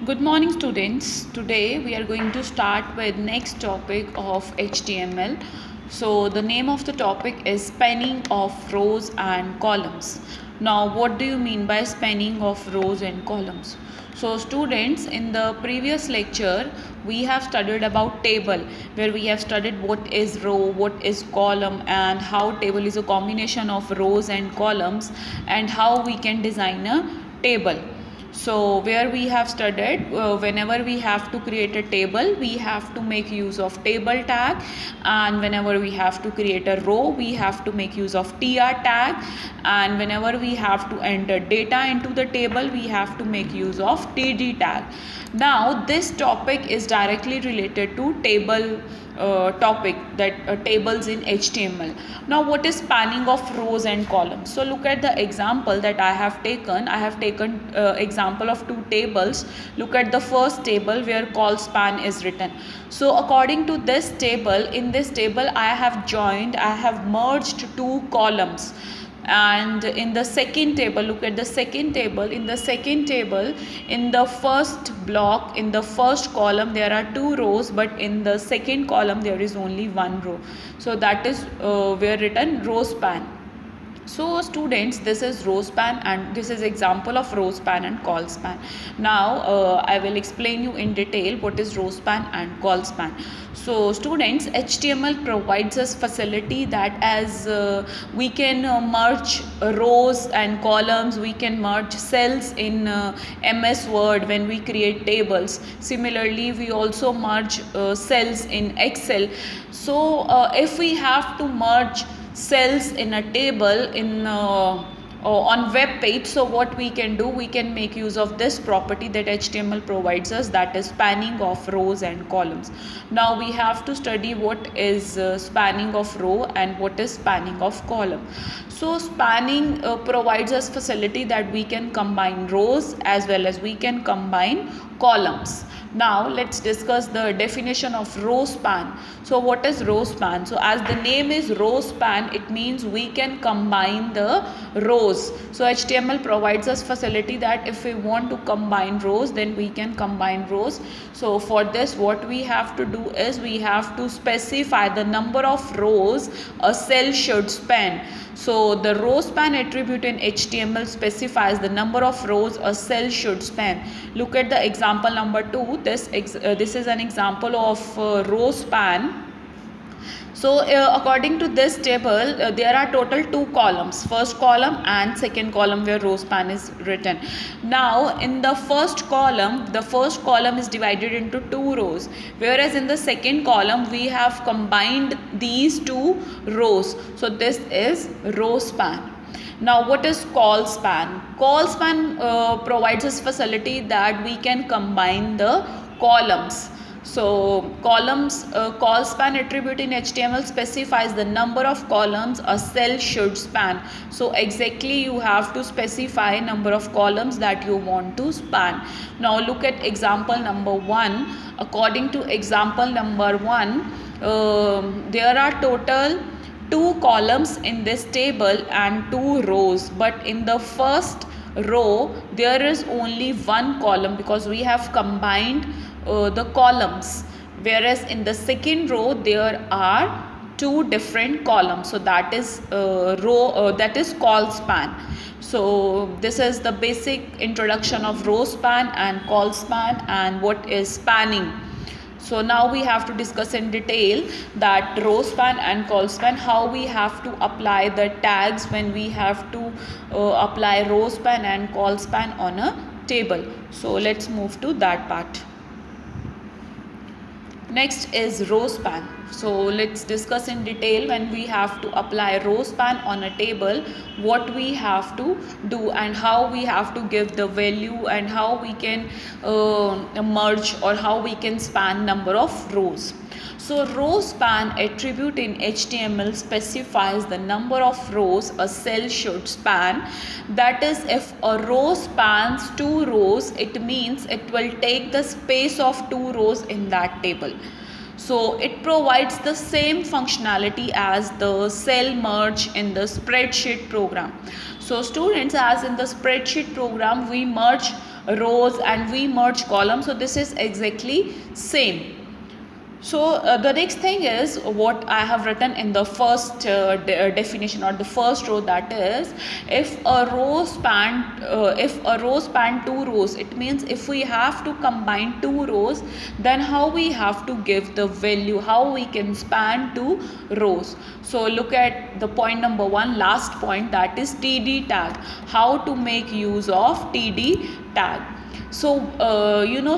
Good morning students. Today we are going to start with next topic of HTML. So the name of the topic is spanning of rows and columns. Now what do you mean by spanning of rows and columns? So students, in the previous lecture we have studied about table, where we have studied what is row, what is column, and how table is a combination of rows and columns, and how we can design a table. So where we have studied, whenever we have to create a table, we have to make use of table tag, and whenever we have to create a row, we have to make use of tr tag, and whenever we have to enter data into the table, we have to make use of td tag. Now this topic is directly related to table topic, that tables in HTML. Now what is spanning of rows and columns? So look at the example that I have taken. I have taken example of two tables. Look at the first table where col span is written. So according to this table, in this table I have merged two columns. And in the second table, look at the second table. In the second table, in the first block, in the first column there are two rows, but in the second column there is only one row. So that is where written row span. So students, this is row span, and this is example of row span and col span. Now I will explain you in detail what is row span and col span. So students, HTML provides us facility that as we can merge rows and columns, we can merge cells in MS Word when we create tables. Similarly, we also merge cells in Excel. So if we have to merge cells in a table in on web page, so what we can do, we can make use of this property that HTML provides us, that is spanning of rows and columns. Now we have to study what is spanning of row and what is spanning of column. So spanning provides us facility that we can combine rows as well as we can combine columns. Now let's discuss the definition of row span. So what is row span? So as the name is row span, it means we can combine the rows. So HTML provides us facility that if we want to combine rows, then we can combine rows. So for this, what we have to do is we have to specify the number of rows a cell should span. So the row span attribute in HTML specifies the number of rows a cell should span. Look at the example number 2. This is an example of row span. So according to this table, there are total two columns, first column and second column where row span is written. Now in the first column is divided into two rows, whereas in the second column we have combined these two rows. So this is row span. Now what is col span? Col span provides us facility that we can combine the columns. So columns, col span attribute in HTML specifies the number of columns a cell should span. So exactly you have to specify number of columns that you want to span. Now look at example number 1. According to example number 1, there are total two columns in this table and two rows, but in the first row there is only one column because we have combined the columns, whereas in the second row there are two different columns. So that is that is col span. So this is the basic introduction of row span and col span and what is spanning. So now we have to discuss in detail that row span and col span, how we have to apply the tags when we have to apply row span and col span on a table. So let's move to that part. Next is row span. So let's discuss in detail when we have to apply row span on a table, what we have to do and how we have to give the value and how we can merge or how we can span number of rows. So row span attribute in HTML specifies the number of rows a cell should span. That is, if a row spans two rows, it means it will take the space of two rows in that table. So it provides the same functionality as the cell merge in the spreadsheet program. So students, as in the spreadsheet program, we merge rows and we merge columns. So this is exactly same. So the next thing is what I have written in the first definition or the first row, that is, if a row span two rows, it means if we have to combine two rows, then how we have to give the value, how we can span two rows. So look at the point number 1, last point, that is TD tag, how to make use of TD tag. So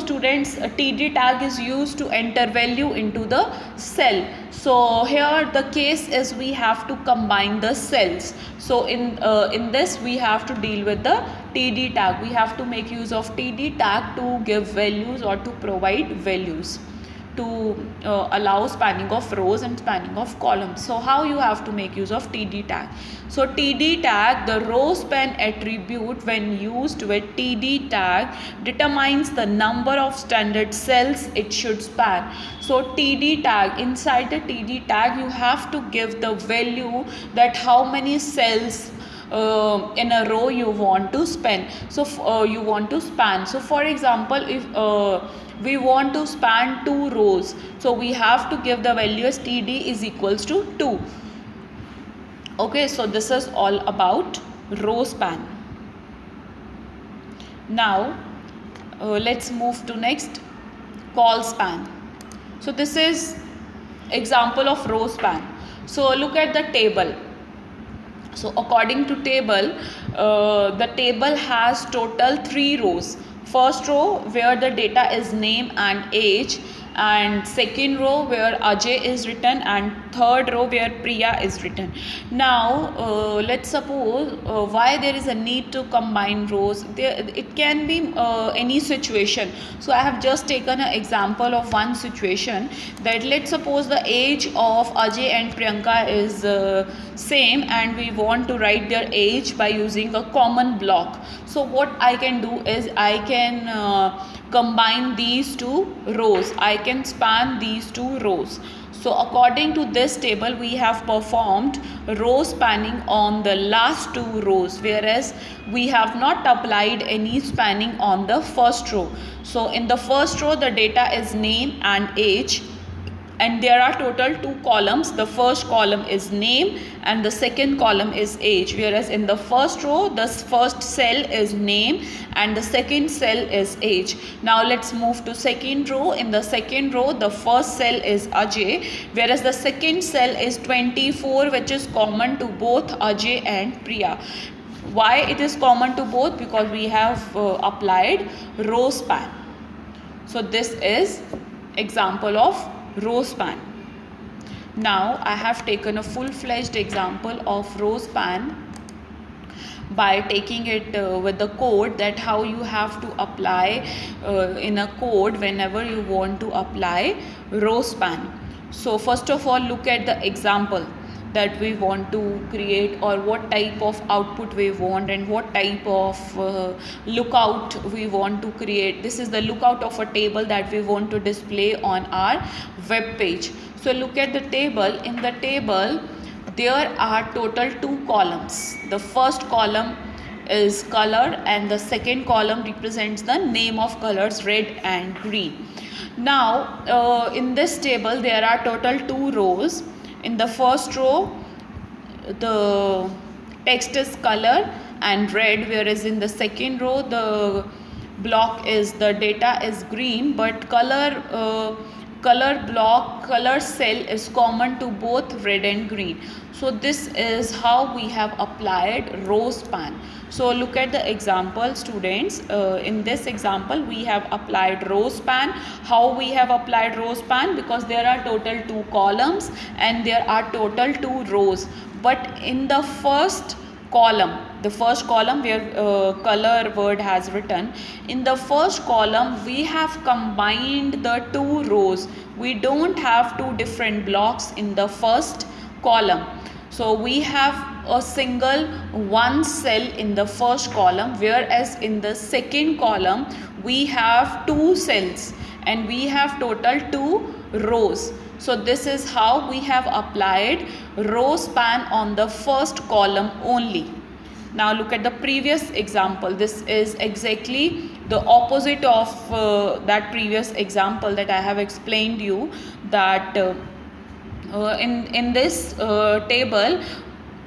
students, a TD tag is used to enter value into the cell. So here the case is we have to combine the cells. So in this we have to deal with the TD tag. We have to make use of TD tag to give values or to provide values, to allow spanning of rows and spanning of columns. So how you have to make use of TD tag? So TD tag, the row span attribute, when used with TD tag, determines the number of standard cells it should span. So TD tag, inside the TD tag you have to give the value that how many cells in a row you want to span. So you want to span. So for example, if we want to span two rows, so we have to give the value as TD is equals to 2. Okay, so this is all about row span. Now let's move to next, col span. So this is example of row span. So look at the table. So according to table, the table has total 3 rows. First row where the data is name and age, and second row where Ajay is written, and third row where Priya is written. Now let's suppose why there is a need to combine rows. It can be any situation. So I have just taken an example of one situation, that let's suppose the age of Ajay and Priyanka is same, and we want to write their age by using a common block. So what I can do is I can combine these two rows, I can span these two rows. So according to this table we have performed row spanning on the last two rows, whereas we have not applied any spanning on the first row. So in the first row the data is name and age, and there are total 2 columns. The first column is name and the second column is age, whereas in the first row the first cell is name and the second cell is age. Now let's move to second row. In the second row the first cell is Ajay, whereas the second cell is 24, which is common to both Ajay and Priya. Why it is common to both? Because we have applied row span. So this is example of row span. Now I have taken a full-fledged example of row span by taking it with the code, that how you have to apply in a code whenever you want to apply row span. So first of all, look at the example that we want to create, or what type of output we want and what type of lookout we want to create. This is the lookout of a table that we want to display on our web page. So look at the table. In the table there are total 2 columns. The first column is color and the second column represents the name of colors red and green. Now in this table there are total 2 rows. In the first row the text is color and red, whereas in the second row the block is the data is green, but color cell is common to both red and green. So this is how we have applied row span. So look at the example, students. In this example we have applied row span. How we have applied row span? Because there are total 2 columns and there are total 2 rows. But in the first column, the first column where color word has written, in the first column we have combined the 2 rows. We don't have 2 different blocks in the first column. So we have a single one cell in the first column, whereas in the second column we have 2 cells and we have total 2 rows. So this is how we have applied row span on the first column only. Now look at the previous example. This is exactly the opposite of that previous example that I have explained you, that in this table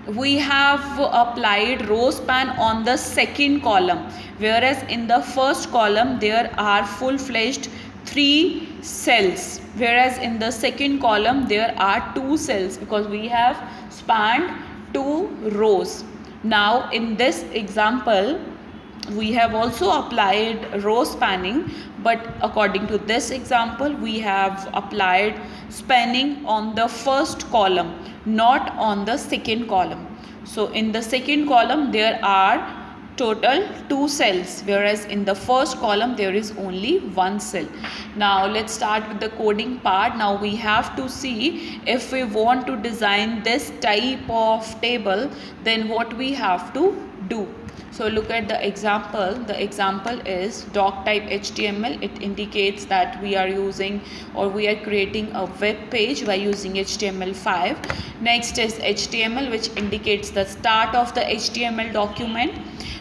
we have applied row span on the second column, whereas in the first column there are full-fledged 3 cells, whereas in the second column there are 2 cells, because we have spanned 2 rows. Now in this example we have also applied row spanning, but according to this example we have applied spanning on the first column, not on the second column. So in the second column there are total 2 cells, whereas in the first column there is only 1 cell. Now let's start with the coding part. Now we have to see, if we want to design this type of table, then what we have to do. So look at the example. The example is doc type HTML. It indicates that we are using, or we are creating a web page by using HTML5. Next is HTML, which indicates the start of the HTML document.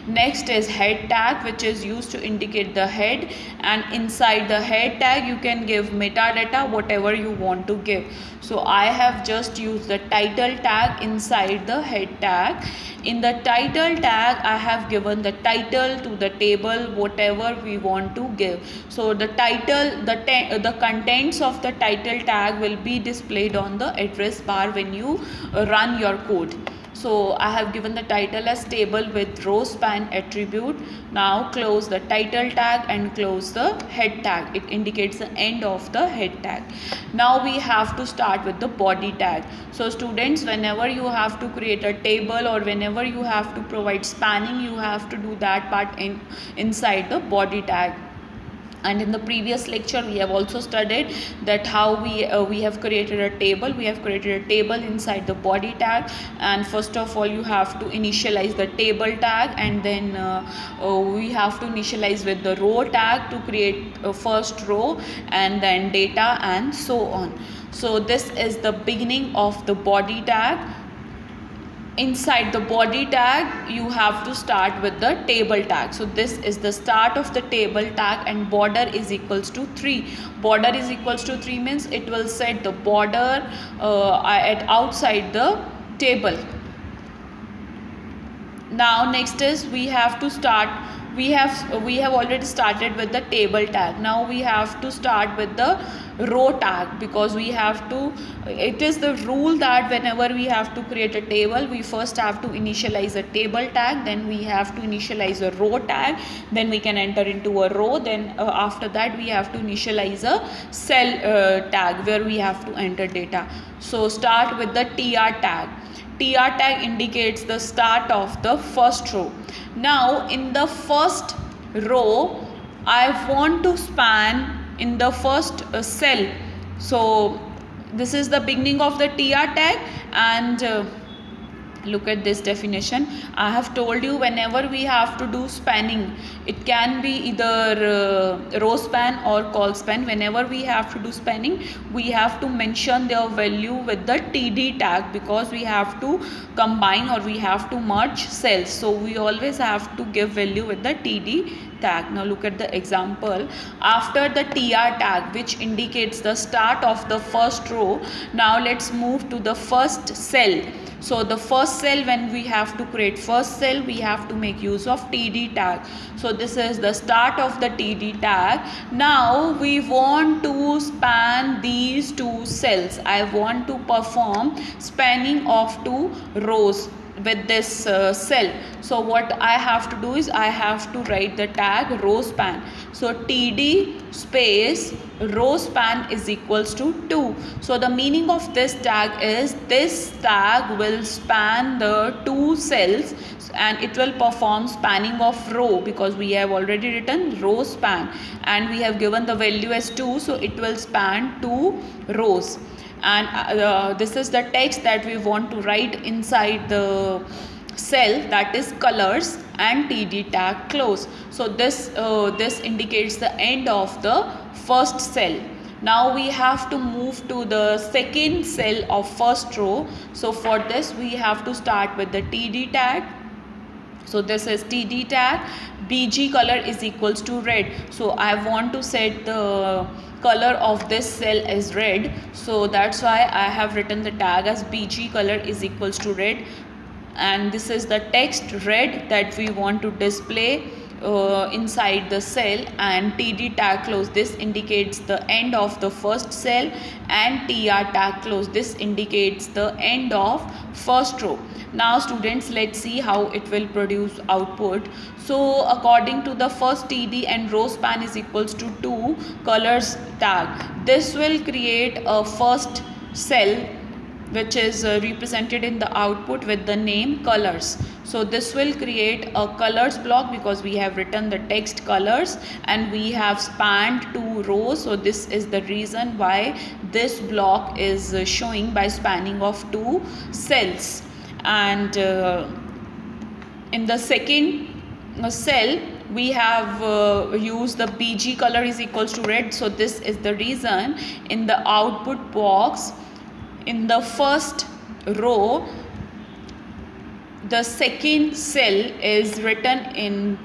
Next is head tag, which is used to indicate the head, and inside the head tag you can give metadata, whatever you want to give. So I have just used the title tag inside the head tag. In the title tag I have given the title to the table, whatever we want to give. So the title, the contents of the title tag will be displayed on the address bar when you run your code. So I have given the title as table with row span attribute. Now close the title tag and close the head tag. It indicates the end of the head tag. Now we have to start with the body tag. So students, whenever you have to create a table, or whenever you have to provide spanning, you have to do that part inside the body tag. And in the previous lecture we have also studied that how we have created a table. We have created a table inside the body tag, and first of all you have to initialize the table tag, and then we have to initialize with the row tag to create a first row, and then data, and so on. So this is the beginning of the body tag. Inside the body tag you have to start with the table tag. So this is the start of the table tag, and border is equals to 3. Border is equals to 3 means it will set the border at outside the table. Now next is we have to start, we have already started with the table tag. Now we have to start with the row tag, because we have to, it is the rule that whenever we have to create a table, we first have to initialize a table tag, then we have to initialize a row tag, then we can enter into a row, then after that we have to initialize a cell tag where we have to enter data. So start with the tr tag. TR tag indicates the start of the first row. Now in the first row I want to span in the first cell. So this is the beginning of the TR tag, and look at this definition. I have told you whenever we have to do spanning, it can be either row span or call span. Whenever we have to do spanning, we have to mention their value with the TD tag, because we have to combine or we have to merge cells. So we always have to give value with the TD tag. Now look at the example. After the TR tag, which indicates the start of the first row, now let's move to the first cell. So the first cell, when we have to create first cell, we have to make use of TD tag. So this is the start of the TD tag. Now we want to span these 2 cells. I want to perform spanning of 2 rows with this cell. So what I have to do is I have to write the tag row span. So TD space row span is equals to 2. So the meaning of this tag is this tag will span the 2 cells, and it will perform spanning of row, because we have already written row span and we have given the value as 2. So it will span 2 rows. And this is the text that we want to write inside the cell, that is colors, and TD tag close. So this indicates the end of the first cell. Now we have to move to the second cell of first row. So for this we have to start with the TD tag. So this is TD tag, BG color is equals to red. So I want to set the color of this cell as red. So that's why I have written the tag as BG color is equals to red. And this is the text red that we want to display inside the cell, and TD tag close, this indicates the end of the first cell, and TR tag close, this indicates the end of first row. Now students, let's see how it will produce output. So according to the first TD and row span is equals to 2 colors tag, this will create a first cell which is represented in the output with the name colors. So this will create a colors block because we have written the text colors and we have spanned 2 rows. So this is the reason why this block is showing by spanning of 2 cells. And in the second cell we have used the BG color is equals to red. So this is the reason in the output box, in the first row, the second cell is written in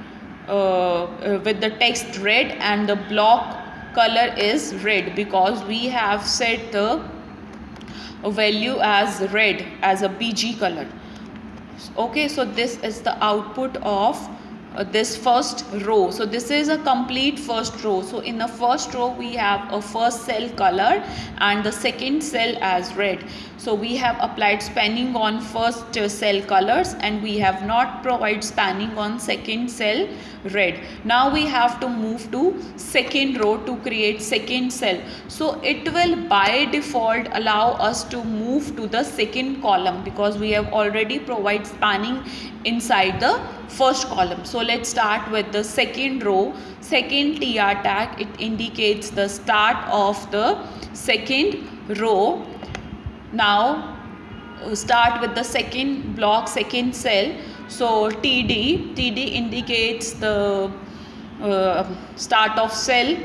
with the text red and the block color is red because we have set the value as red as a BG color. Okay, so this is the output of this first row. So this is a complete first row. So in the first row we have a first cell color and the second cell as red. So we have applied spanning on first cell colors and we have not provided spanning on second cell red. Now we have to move to second row to create second cell. So it will by default allow us to move to the second column because we have already provided spanning inside the first column. So let's start with the second row. Second TR tag, it indicates the start of the second row. Now start with the second block, second cell. So TD indicates the start of cell.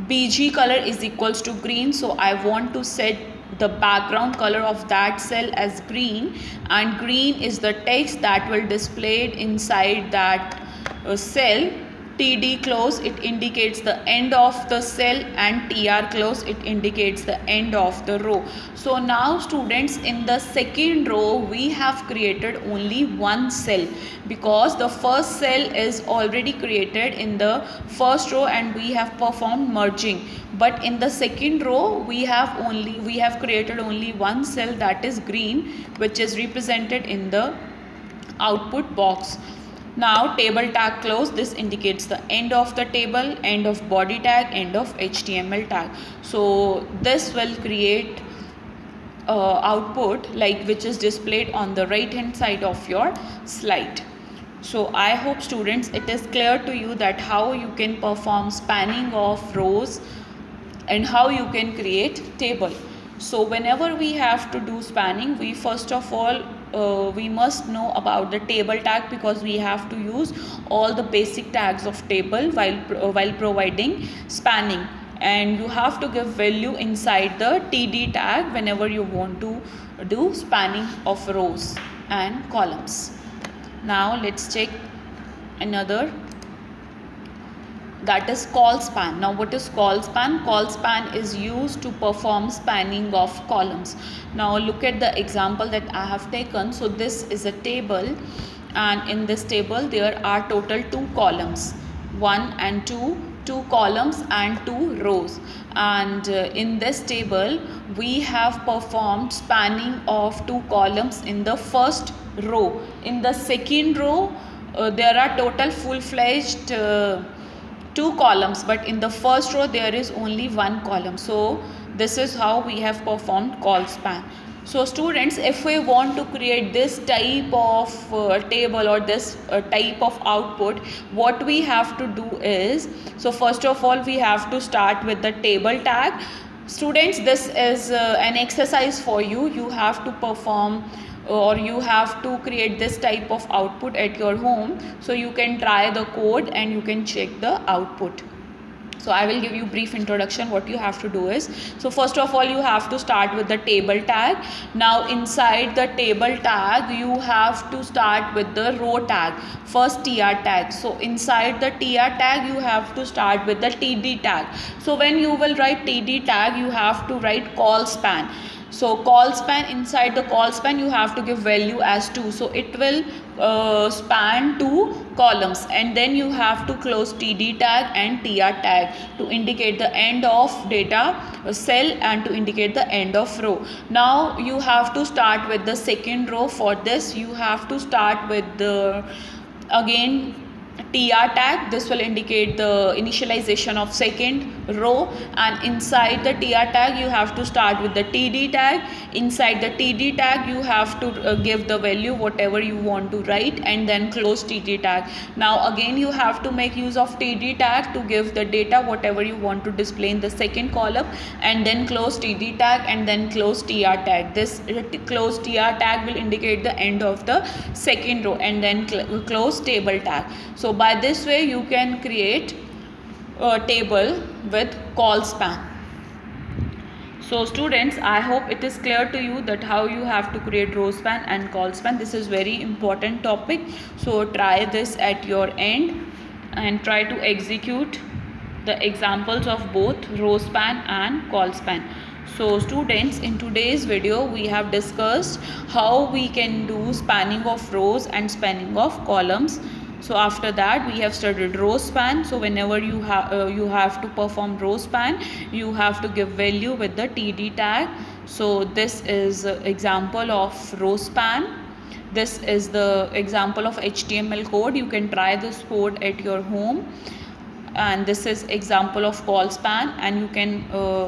BG color is equals to green. So I want to set the background color of that cell as green, and green is the text that will displayed inside that cell. TD close, it indicates the end of the cell, and TR close, it indicates the end of the row. So now students, in the second row we have created only one cell because the first cell is already created in the first row and we have performed merging. But in the second row we have created only one cell, that is green, which is represented in the output box. Now table tag close, this indicates the end of the table, end of body tag, end of HTML tag. So this will create output like which is displayed on the right hand side of your slide. So I hope students it is clear to you that how you can perform spanning of rows and how you can create table. So whenever we have to do spanning, we first of all we must know about the table tag because we have to use all the basic tags of table while providing spanning, and you have to give value inside the TD tag whenever you want to do spanning of rows and columns. Now let's check another, that is call span. Now what is call span? Call span is used to perform spanning of columns. Now look at the example that I have taken. So this is a table, and in this table there are total 2 columns, 1 and 2, 2 columns and 2 rows. And in this table we have performed spanning of 2 columns in the first row. In the second row there are total full-fledged 2 columns, but in the first row there is only 1 column. So this is how we have performed call span. So students, if we want to create this type of table or this type of output, what we have to do is, so first of all we have to start with the table tag. Students, this is an exercise for you. You have to perform or you have to create this type of output at your home, so you can try the code and you can check the output. So I will give you brief introduction. What you have to do is, so first of all you have to start with the table tag. Now inside the table tag you have to start with the row tag, first tr tag. So inside the tr tag you have to start with the td tag. So when you will write td tag, you have to write call span. So call span, inside the call span you have to give value as 2. So it will span 2 columns, and then you have to close td tag and tr tag to indicate the end of data cell and to indicate the end of row. Now you have to start with the second row. For this you have to start with the again tr tag. This will indicate the initialization of second row, and inside the tr tag you have to start with the td tag. Inside the td tag you have to give the value whatever you want to write, and then close td tag. Now again you have to make use of td tag to give the data whatever you want to display in the second column, and then close td tag and then close tr tag. This close tr tag will indicate the end of the second row, and then close table tag. So by this way you can create a table with call span. So students, I hope it is clear to you that how you have to create row span and call span. This is very important topic. So try this at your end and try to execute the examples of both row span and call span. So students, in today's video we have discussed how we can do spanning of rows and spanning of columns. So after that we have studied row span. So whenever you have to perform row span, you have to give value with the td tag. So this is example of row span. This is the example of html code. You can try this code at your home. And this is example of call span, and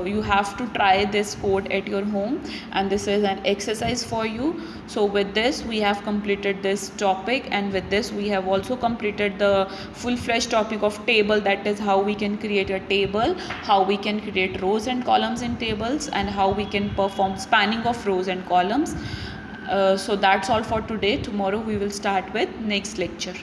you have to try this code at your home, and this is an exercise for you. So with this we have completed this topic, and with this we have also completed the full-fledged topic of table, that is how we can create a table, how we can create rows and columns in tables, and how we can perform spanning of rows and columns. So that's all for today. Tomorrow we will start with next lecture.